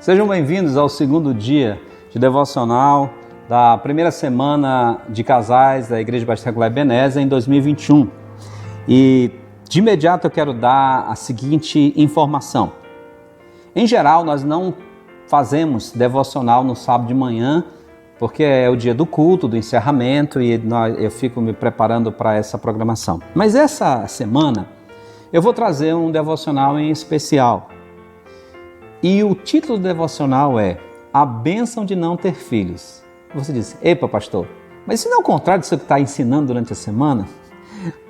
Sejam bem-vindos ao segundo dia de devocional da primeira semana de casais da Igreja Batista Regular Ebenezer em 2021. E de imediato eu quero dar a seguinte informação. Em geral, nós não fazemos devocional no sábado de manhã, porque é o dia do culto, do encerramento, e eu fico me preparando para essa programação. Mas essa semana eu vou trazer um devocional em especial. E o título do devocional é A Bênção de Não Ter Filhos. Você diz, epa pastor, mas isso não é o contrário disso que está ensinando durante a semana?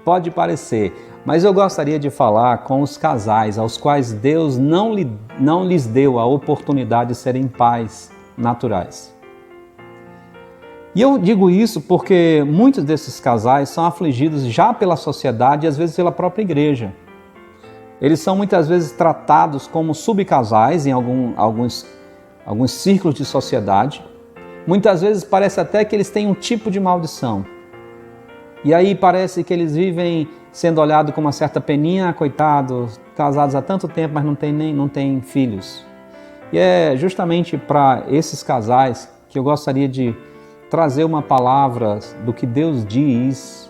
Pode parecer, mas eu gostaria de falar com os casais aos quais Deus não lhes deu a oportunidade de serem pais naturais. E eu digo isso porque muitos desses casais são afligidos já pela sociedade e às vezes pela própria igreja. Eles são muitas vezes tratados como subcasais em alguns círculos de sociedade. Muitas vezes parece até que eles têm um tipo de maldição. E aí parece que eles vivem sendo olhados com uma certa peninha, coitados, casados há tanto tempo, mas não têm filhos. E é justamente para esses casais que eu gostaria de trazer uma palavra do que Deus diz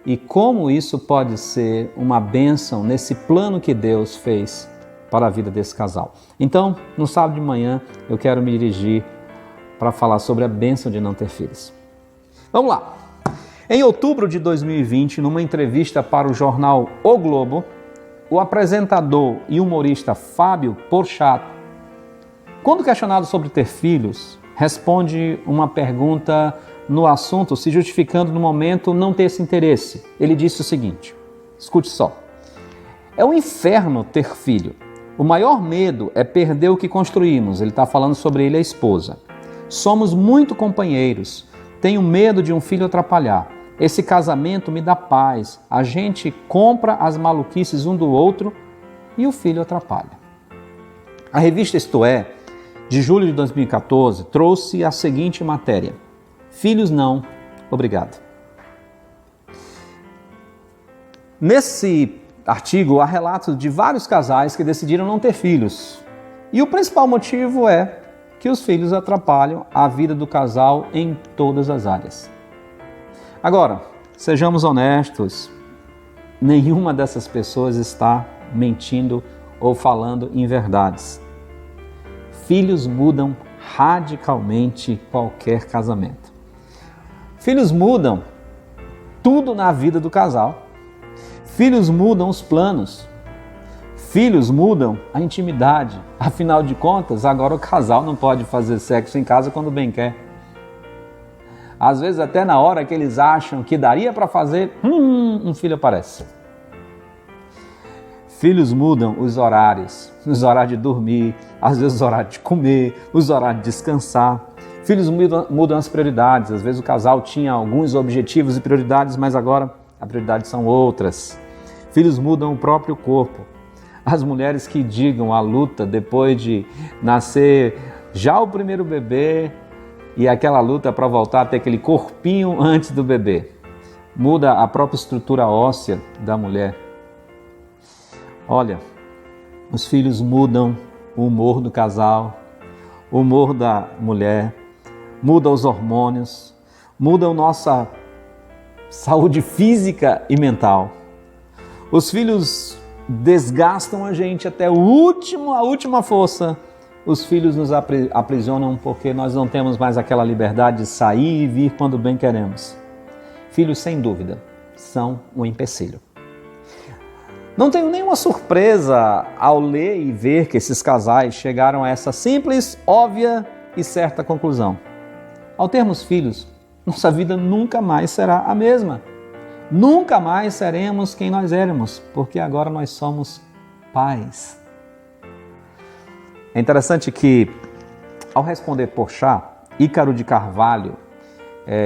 e como isso pode ser uma bênção nesse plano que Deus fez para a vida desse casal. Então, no sábado de manhã, eu quero me dirigir para falar sobre a bênção de não ter filhos. Vamos lá! Em outubro de 2020, numa entrevista para o jornal O Globo, o apresentador e humorista Fábio Porchat, quando questionado sobre ter filhos, responde uma pergunta no assunto, se justificando no momento não ter esse interesse. Ele disse o seguinte, escute só. É um inferno ter filho. O maior medo é perder o que construímos. Ele está falando sobre ele e a esposa. Somos muito companheiros. Tenho medo de um filho atrapalhar. Esse casamento me dá paz. A gente compra as maluquices um do outro e o filho atrapalha. A revista Isto É, de julho de 2014, trouxe a seguinte matéria. Filhos não, obrigado. Nesse artigo há relatos de vários casais que decidiram não ter filhos. E o principal motivo é que os filhos atrapalham a vida do casal em todas as áreas. Agora, sejamos honestos, nenhuma dessas pessoas está mentindo ou falando inverdades. Filhos mudam radicalmente qualquer casamento. Filhos mudam tudo na vida do casal. Filhos mudam os planos. Filhos mudam a intimidade. Afinal de contas, agora o casal não pode fazer sexo em casa quando bem quer. Às vezes até na hora que eles acham que daria para fazer, um filho aparece. Filhos mudam os horários de dormir, às vezes os horários de comer, os horários de descansar. Filhos mudam as prioridades. Às vezes o casal tinha alguns objetivos e prioridades, mas agora as prioridades são outras. Filhos mudam o próprio corpo. As mulheres que digam a luta depois de nascer já o primeiro bebê e aquela luta para voltar a ter aquele corpinho antes do bebê. Muda a própria estrutura óssea da mulher. Olha, os filhos mudam o humor do casal, o humor da mulher, muda os hormônios, muda a nossa saúde física e mental. Os filhos desgastam a gente até a última força. Os filhos nos aprisionam porque nós não temos mais aquela liberdade de sair e vir quando bem queremos. Filhos, sem dúvida, são um empecilho. Não tenho nenhuma surpresa ao ler e ver que esses casais chegaram a essa simples, óbvia e certa conclusão. Ao termos filhos, nossa vida nunca mais será a mesma. Nunca mais seremos quem nós éramos, porque agora nós somos pais. É interessante que, ao responder Porchat, Ícaro de Carvalho,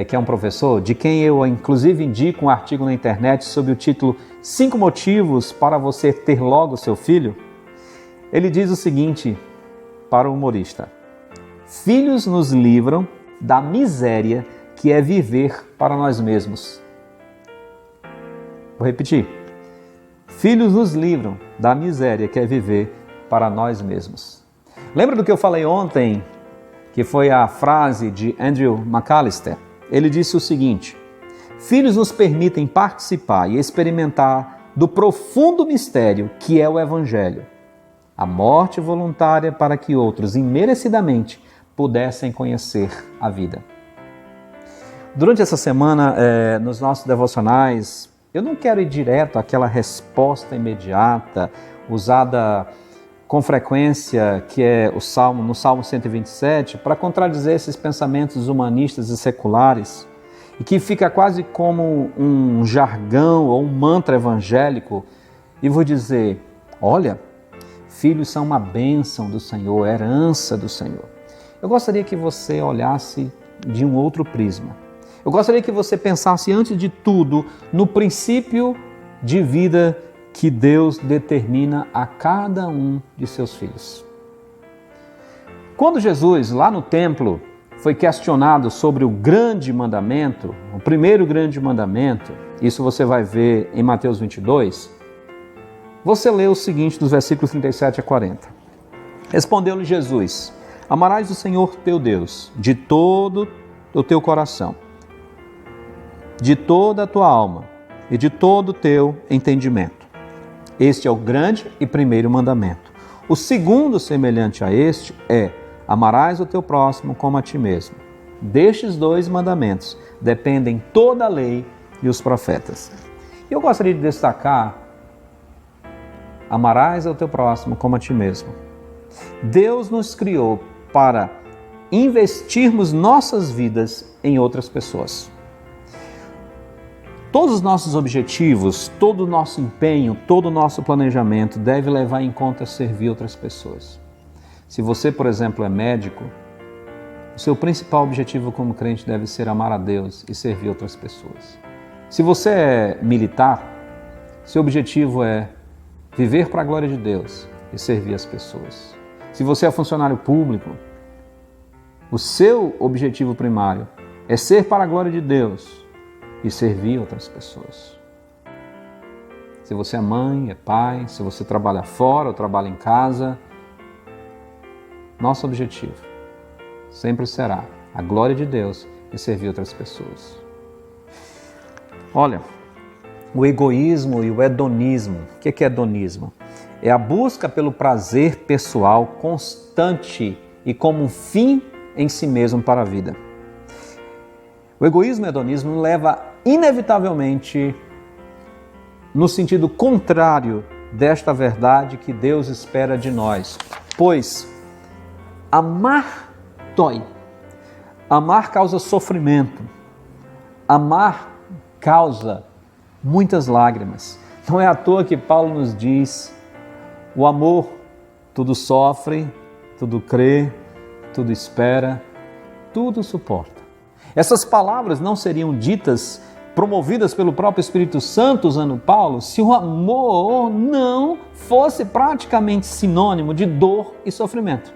que é um professor, de quem eu inclusive indico um artigo na internet sob o título 5 motivos para você ter logo seu filho, ele diz o seguinte para o humorista: filhos nos livram da miséria que é viver para nós mesmos. Vou repetir. Filhos nos livram da miséria que é viver para nós mesmos. Lembra do que eu falei ontem, que foi a frase de Andrew McAllister? Ele disse o seguinte: filhos nos permitem participar e experimentar do profundo mistério que é o Evangelho, a morte voluntária para que outros, imerecidamente, pudessem conhecer a vida. Durante essa semana, nos nossos devocionais, eu não quero ir direto àquela resposta imediata, usada com frequência, que é no Salmo 127, para contradizer esses pensamentos humanistas e seculares, e que fica quase como um jargão ou um mantra evangélico, e vou dizer, olha, filhos são uma bênção do Senhor, herança do Senhor. Eu gostaria que você olhasse de um outro prisma. Eu gostaria que você pensasse, antes de tudo, no princípio de vida que Deus determina a cada um de seus filhos. Quando Jesus, lá no templo, foi questionado sobre o grande mandamento, o primeiro grande mandamento, isso você vai ver em Mateus 22, você lê o seguinte dos versículos 37 a 40. Respondeu-lhe Jesus: amarás o Senhor teu Deus de todo o teu coração, de toda a tua alma e de todo o teu entendimento. Este é o grande e primeiro mandamento. O segundo, semelhante a este, é: amarás o teu próximo como a ti mesmo. Destes dois mandamentos dependem toda a lei e os profetas. Eu gostaria de destacar: amarás ao teu próximo como a ti mesmo. Deus nos criou para investirmos nossas vidas em outras pessoas. Todos os nossos objetivos, todo o nosso empenho, todo o nosso planejamento deve levar em conta servir outras pessoas. Se você, por exemplo, é médico, o seu principal objetivo como crente deve ser amar a Deus e servir outras pessoas. Se você é militar, seu objetivo é viver para a glória de Deus e servir as pessoas. Se você é funcionário público, o seu objetivo primário é ser para a glória de Deus e servir outras pessoas. Se você é mãe, é pai, se você trabalha fora ou trabalha em casa, nosso objetivo sempre será a glória de Deus e servir outras pessoas. Olha, o egoísmo e o hedonismo. O que é hedonismo? É a busca pelo prazer pessoal constante e como um fim em si mesmo para a vida. O egoísmo e o hedonismo leva inevitavelmente no sentido contrário desta verdade que Deus espera de nós. Pois amar dói, amar causa sofrimento, amar causa muitas lágrimas. Não é à toa que Paulo nos diz: o amor tudo sofre, tudo crê, tudo espera, tudo suporta. Essas palavras não seriam ditas, promovidas pelo próprio Espírito Santo, usando Paulo, se o amor não fosse praticamente sinônimo de dor e sofrimento.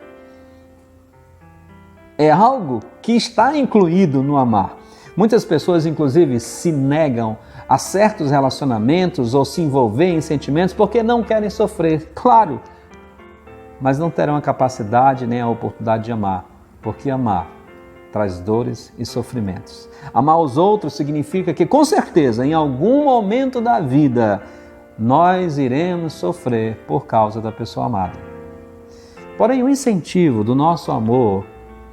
É algo que está incluído no amar. Muitas pessoas, inclusive, se negam a certos relacionamentos ou se envolver em sentimentos porque não querem sofrer. Claro, mas não terão a capacidade nem a oportunidade de amar, porque amar traz dores e sofrimentos. Amar os outros significa que, com certeza, em algum momento da vida, nós iremos sofrer por causa da pessoa amada. Porém, o incentivo do nosso amor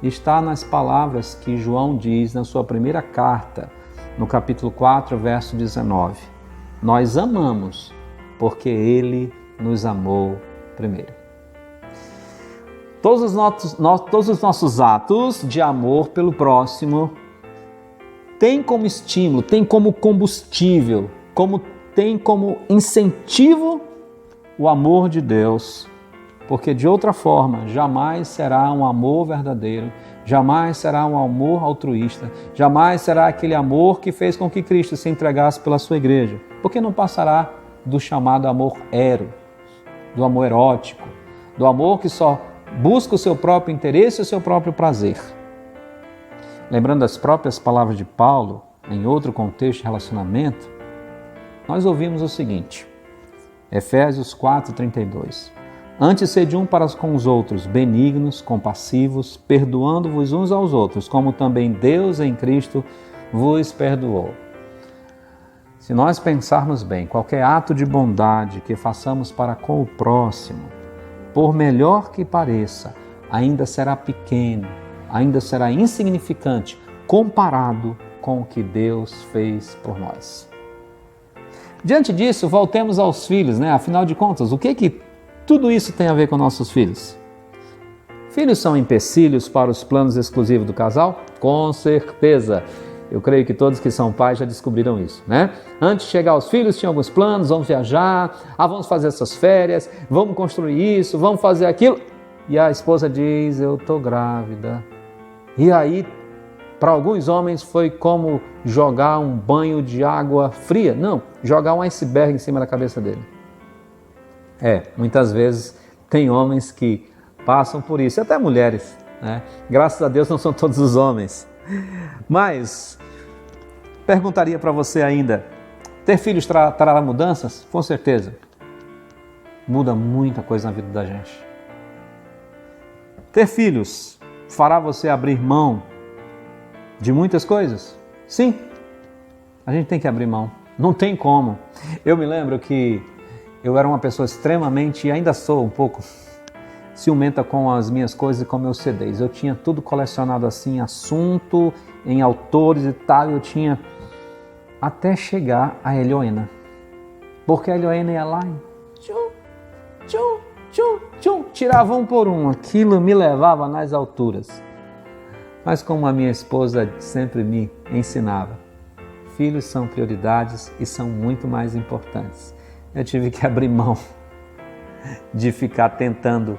está nas palavras que João diz na sua primeira carta, no capítulo 4, verso 19. Nós amamos porque Ele nos amou primeiro. Todos os nossos atos de amor pelo próximo têm como estímulo, têm como combustível, têm como incentivo o amor de Deus, porque de outra forma jamais será um amor verdadeiro, jamais será um amor altruísta, jamais será aquele amor que fez com que Cristo se entregasse pela sua igreja, porque não passará do chamado amor do amor erótico, do amor que só busca o seu próprio interesse e o seu próprio prazer. Lembrando as próprias palavras de Paulo, em outro contexto de relacionamento, nós ouvimos o seguinte, Efésios 4:32. Antes sede um para com os outros, benignos, compassivos, perdoando-vos uns aos outros, como também Deus em Cristo vos perdoou. Se nós pensarmos bem, qualquer ato de bondade que façamos para com o próximo, por melhor que pareça, ainda será pequeno, ainda será insignificante, comparado com o que Deus fez por nós. Diante disso, voltemos aos filhos, né? Afinal de contas, o que tudo isso tem a ver com nossos filhos? Filhos são empecilhos para os planos exclusivos do casal? Com certeza! Eu creio que todos que são pais já descobriram isso, né? Antes de chegar aos filhos, tinha alguns planos, vamos viajar, vamos fazer essas férias, vamos construir isso, vamos fazer aquilo. E a esposa diz, eu estou grávida. E aí, para alguns homens, foi como jogar um banho de água fria. Não, jogar um iceberg em cima da cabeça dele. Muitas vezes tem homens que passam por isso, até mulheres, né? Graças a Deus não são todos os homens. Mas, perguntaria para você ainda, ter filhos trará mudanças? Com certeza. Muda muita coisa na vida da gente. Ter filhos fará você abrir mão de muitas coisas? Sim, a gente tem que abrir mão. Não tem como. Eu me lembro que eu era uma pessoa extremamente, e ainda sou um pouco, ciumenta com as minhas coisas e com meus CDs. Eu tinha tudo colecionado assim, assunto, em autores e tal, eu tinha até chegar a Helioena. Porque a Helioena ia lá e tirava um por um. Aquilo me levava nas alturas. Mas como a minha esposa sempre me ensinava, filhos são prioridades e são muito mais importantes. Eu tive que abrir mão de ficar tentando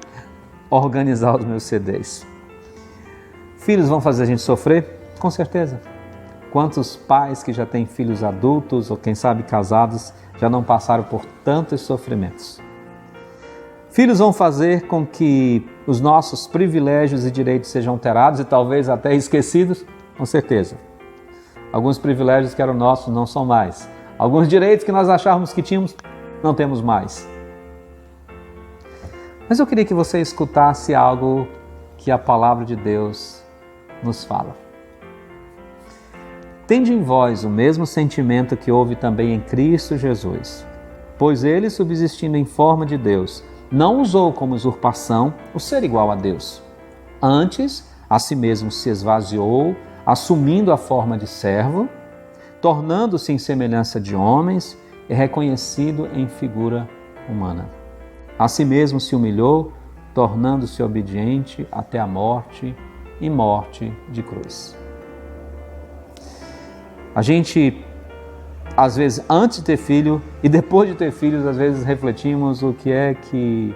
organizar os meus CDs. Filhos vão fazer a gente sofrer? Com certeza. Quantos pais que já têm filhos adultos ou quem sabe casados já não passaram por tantos sofrimentos? Filhos vão fazer com que os nossos privilégios e direitos sejam alterados e talvez até esquecidos? Com certeza. Alguns privilégios que eram nossos não são mais. Alguns direitos que nós achávamos que tínhamos, não temos mais. Mas eu queria que você escutasse algo que a palavra de Deus nos fala. Tende em vós o mesmo sentimento que houve também em Cristo Jesus, pois ele, subsistindo em forma de Deus, não usou como usurpação o ser igual a Deus. Antes, a si mesmo se esvaziou, assumindo a forma de servo, tornando-se em semelhança de homens e reconhecido em figura humana. A si mesmo se humilhou, tornando-se obediente até a morte e morte de cruz. A gente, às vezes, antes de ter filho e depois de ter filhos, às vezes refletimos o que é que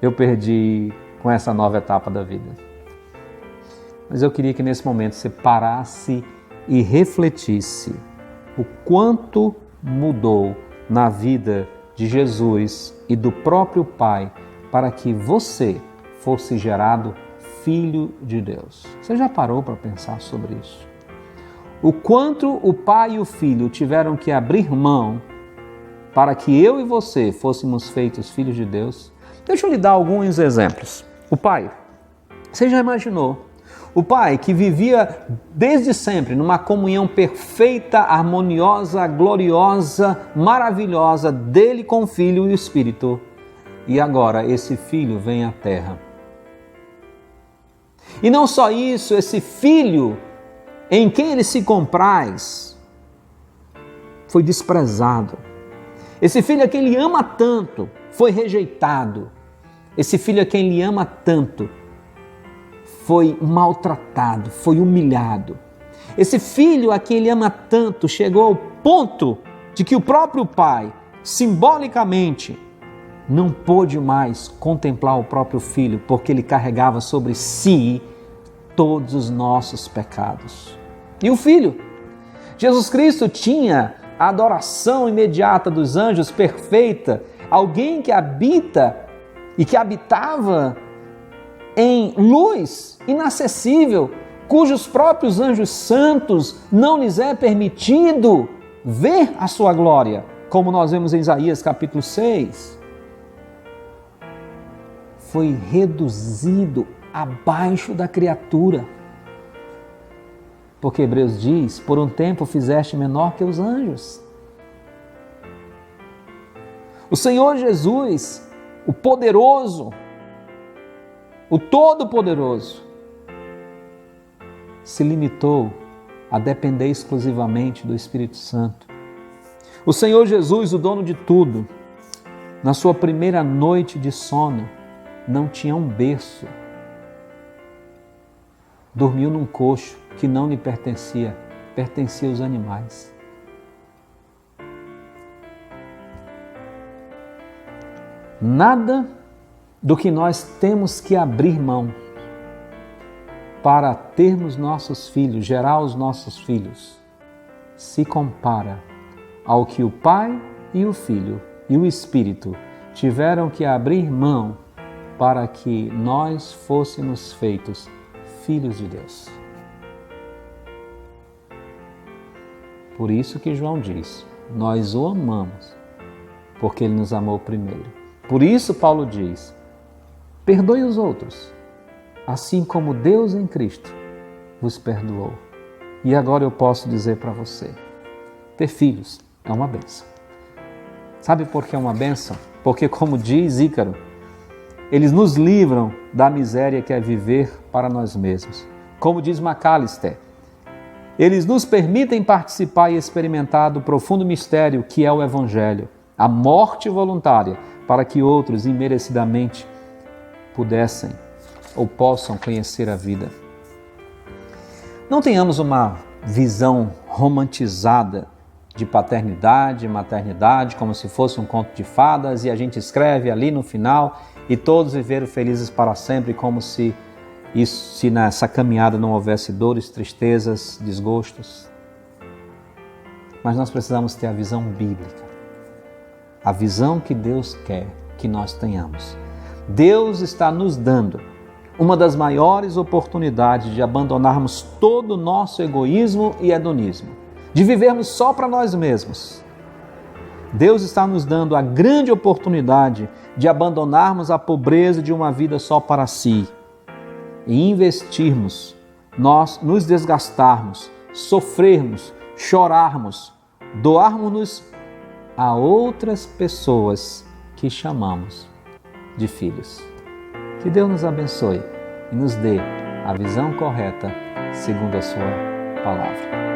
eu perdi com essa nova etapa da vida. Mas eu queria que nesse momento você parasse e refletisse o quanto mudou na vida de Jesus e do próprio Pai para que você fosse gerado filho de Deus. Você já parou para pensar sobre isso? O quanto o pai e o filho tiveram que abrir mão para que eu e você fôssemos feitos filhos de Deus? Deixa eu lhe dar alguns exemplos. O pai, você já imaginou? O pai que vivia desde sempre numa comunhão perfeita, harmoniosa, gloriosa, maravilhosa dele com o Filho e o Espírito. E agora esse filho vem à terra. E não só isso, esse filho em quem ele se compraz foi desprezado. Esse filho a quem ele ama tanto foi rejeitado. Esse filho a quem ele ama tanto foi maltratado, foi humilhado. Esse filho a quem ele ama tanto chegou ao ponto de que o próprio pai, simbolicamente, não pôde mais contemplar o próprio filho, porque ele carregava sobre si todos os nossos pecados. E o filho? Jesus Cristo tinha a adoração imediata dos anjos perfeita, alguém que habita e que habitava em luz inacessível, cujos próprios anjos santos não lhes é permitido ver a sua glória, como nós vemos em Isaías capítulo 6. foi reduzido abaixo da criatura. Porque Hebreus diz, por um tempo fizeste menor que os anjos. O Senhor Jesus, o poderoso, o Todo-Poderoso, se limitou a depender exclusivamente do Espírito Santo. O Senhor Jesus, o dono de tudo, na sua primeira noite de sono, não tinha um berço. Dormiu num coxo que não lhe pertencia, pertencia aos animais. Nada do que nós temos que abrir mão para termos nossos filhos, gerar os nossos filhos, se compara ao que o Pai e o Filho e o Espírito tiveram que abrir mão para que nós fôssemos feitos filhos de Deus. Por isso que João diz, nós o amamos, porque ele nos amou primeiro. Por isso Paulo diz, perdoe os outros, assim como Deus em Cristo vos perdoou. E agora eu posso dizer para você, ter filhos é uma bênção. Sabe por que é uma bênção? Porque, como diz Ícaro, eles nos livram da miséria que é viver para nós mesmos. Como diz Macalister, eles nos permitem participar e experimentar do profundo mistério que é o Evangelho, a morte voluntária, para que outros imerecidamente pudessem ou possam conhecer a vida. Não tenhamos uma visão romantizada de paternidade e maternidade, como se fosse um conto de fadas, e a gente escreve ali no final, e todos viveram felizes para sempre, como se nessa caminhada não houvesse dores, tristezas, desgostos. Mas nós precisamos ter a visão bíblica, a visão que Deus quer que nós tenhamos. Deus está nos dando uma das maiores oportunidades de abandonarmos todo o nosso egoísmo e hedonismo, de vivermos só para nós mesmos. Deus está nos dando a grande oportunidade de abandonarmos a pobreza de uma vida só para si e investirmos, nós nos desgastarmos, sofrermos, chorarmos, doarmos-nos a outras pessoas que chamamos de filhos. Que Deus nos abençoe e nos dê a visão correta segundo a sua palavra.